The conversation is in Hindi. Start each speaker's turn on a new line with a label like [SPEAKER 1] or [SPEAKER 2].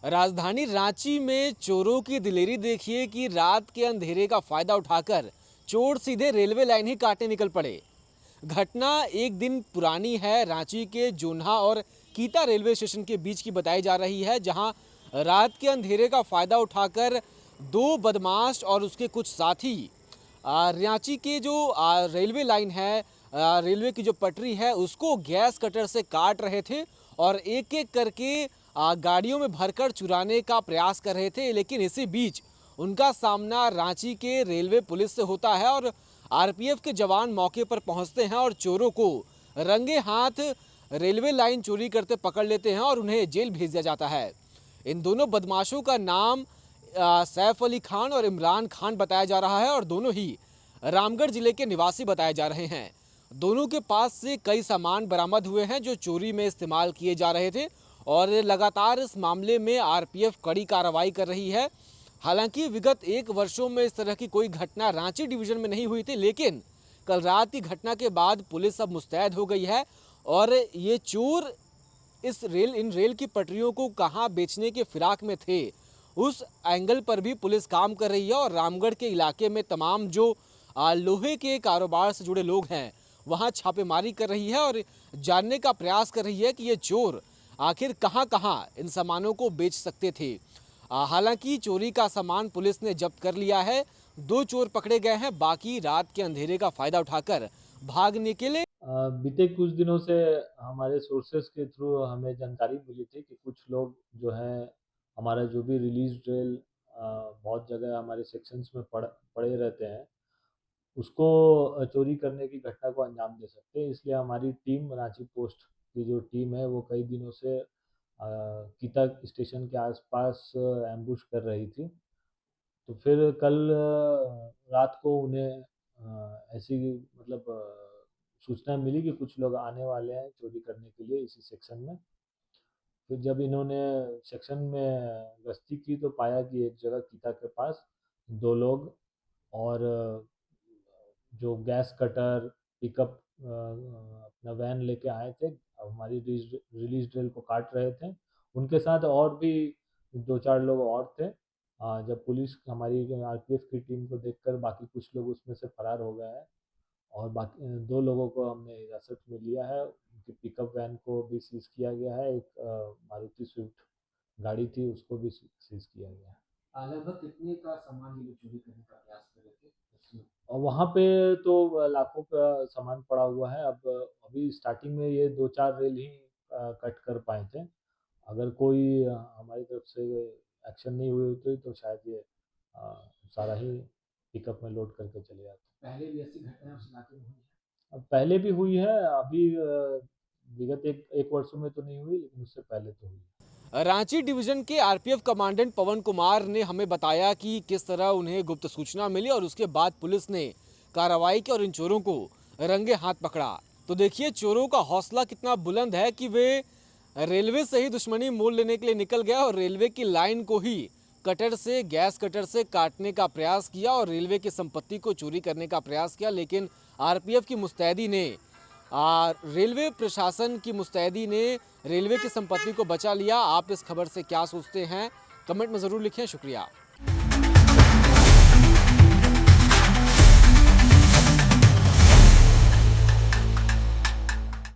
[SPEAKER 1] राजधानी रांची में चोरों की दिलेरी देखिए कि रात के अंधेरे का फायदा उठाकर चोर सीधे रेलवे लाइन ही काटने निकल पड़े। घटना एक दिन पुरानी है। रांची के जोन्हा और कीता रेलवे स्टेशन के बीच की बताई जा रही है, जहां रात के अंधेरे का फायदा उठाकर दो बदमाश और उसके कुछ साथी रांची के जो रेलवे लाइन है, रेलवे की जो पटरी है उसको गैस कटर से काट रहे थे और एक एक करके गाड़ियों में भरकर चुराने का प्रयास कर रहे थे। लेकिन इसी बीच उनका सामना रांची के रेलवे पुलिस से होता है और आरपीएफ के जवान मौके पर पहुंचते हैं और चोरों को रंगे हाथ रेलवे लाइन चोरी करते पकड़ लेते हैं और उन्हें जेल भेज दिया जाता है। इन दोनों बदमाशों का नाम सैफ अली खान और इमरान खान बताया जा रहा है और दोनों ही रामगढ़ जिले के निवासी बताए जा रहे हैं। दोनों के पास से कई सामान बरामद हुए हैं जो चोरी में इस्तेमाल किए जा रहे थे और लगातार इस मामले में आरपीएफ कड़ी कार्रवाई कर रही है। हालांकि विगत एक वर्षों में इस तरह की कोई घटना रांची डिवीजन में नहीं हुई थी, लेकिन कल रात की घटना के बाद पुलिस अब मुस्तैद हो गई है और ये चोर इन रेल की पटरियों को कहां बेचने के फिराक में थे, उस एंगल पर भी पुलिस काम कर रही है और रामगढ़ के इलाके में तमाम जो लोहे के कारोबार से जुड़े लोग हैं वहां छापेमारी कर रही है और जानने का प्रयास कर रही है कि ये चोर आखिर कहां कहां इन सामानों को बेच सकते थे। हालांकि चोरी का सामान पुलिस ने जब्त कर लिया है। दो चोर पकड़े गए हैं, बाकी रात के अंधेरे का फायदा उठाकर भाग निकले।
[SPEAKER 2] बीते कुछ दिनों से हमारे सोर्सेस के थ्रू हमें जानकारी मिली थी कि कुछ लोग जो है हमारा जो भी रिलीज ड्रिल बहुत जगह हमारे सेक्शंस में पड़े रहते हैं, उसको चोरी करने की घटना को अंजाम दे सकते हैं। इसलिए हमारी टीम रांची पोस्ट की जो टीम है वो कई दिनों से कीता स्टेशन के आसपास एम्बुश कर रही थी। तो फिर कल रात को उन्हें ऐसी मतलब सूचना मिली कि कुछ लोग आने वाले हैं चोरी करने के लिए इसी सेक्शन में। फिर जब इन्होंने सेक्शन में गश्ती की तो पाया कि एक जगह कीता के पास दो लोग और जो गैस कटर पिकअप अपना वैन लेके आए थे, हमारी रिलीज ड्रिल को काट रहे थे। उनके साथ और भी दो चार लोग और थे। जब पुलिस हमारी आरपीएफ की टीम को देखकर बाकी कुछ लोग उसमें से फरार हो गए हैं और बाकी दो लोगों को हमने हिरासत में लिया है। उनकी पिकअप वैन को भी सीज किया गया है। एक मारुति स्विफ्ट गाड़ी थी उसको भी सीज किया गया है।
[SPEAKER 3] लगभग कितने का सामान ये लोग चोरी करने का प्रयास कर रहे थे उसमें?
[SPEAKER 2] और वहाँ पे तो लाखों का सामान पड़ा हुआ है। अब अभी स्टार्टिंग में ये दो चार रेल ही कट कर पाए थे। अगर कोई हमारी तरफ से एक्शन नहीं हुई होती तो शायद ये सारा ही पिकअप में लोड करके चले जाते।
[SPEAKER 3] पहले भी ऐसी घटनाएं उस इलाके में हुई है?
[SPEAKER 2] अब पहले भी हुई है, अभी विगत एक वर्षों में तो नहीं हुई, लेकिन उससे पहले तो हुई।
[SPEAKER 1] रांची डिवीजन के आरपीएफ कमांडेंट पवन कुमार ने हमें बताया कि किस तरह उन्हें गुप्त सूचना मिली और उसके बाद पुलिस ने कार्रवाई की और इन चोरों को रंगे हाथ पकड़ा। तो देखिए चोरों का हौसला कितना बुलंद है कि वे रेलवे से ही दुश्मनी मोल लेने के लिए निकल गया और रेलवे की लाइन को ही गैस कटर से काटने का प्रयास किया और रेलवे की संपत्ति को चोरी करने का प्रयास किया। लेकिन आरपीएफ की मुस्तैदी ने रेलवे प्रशासन की मुस्तैदी ने रेलवे की संपत्ति को बचा लिया। आप इस खबर से क्या सोचते हैं, कमेंट में ज़रूर लिखें। शुक्रिया।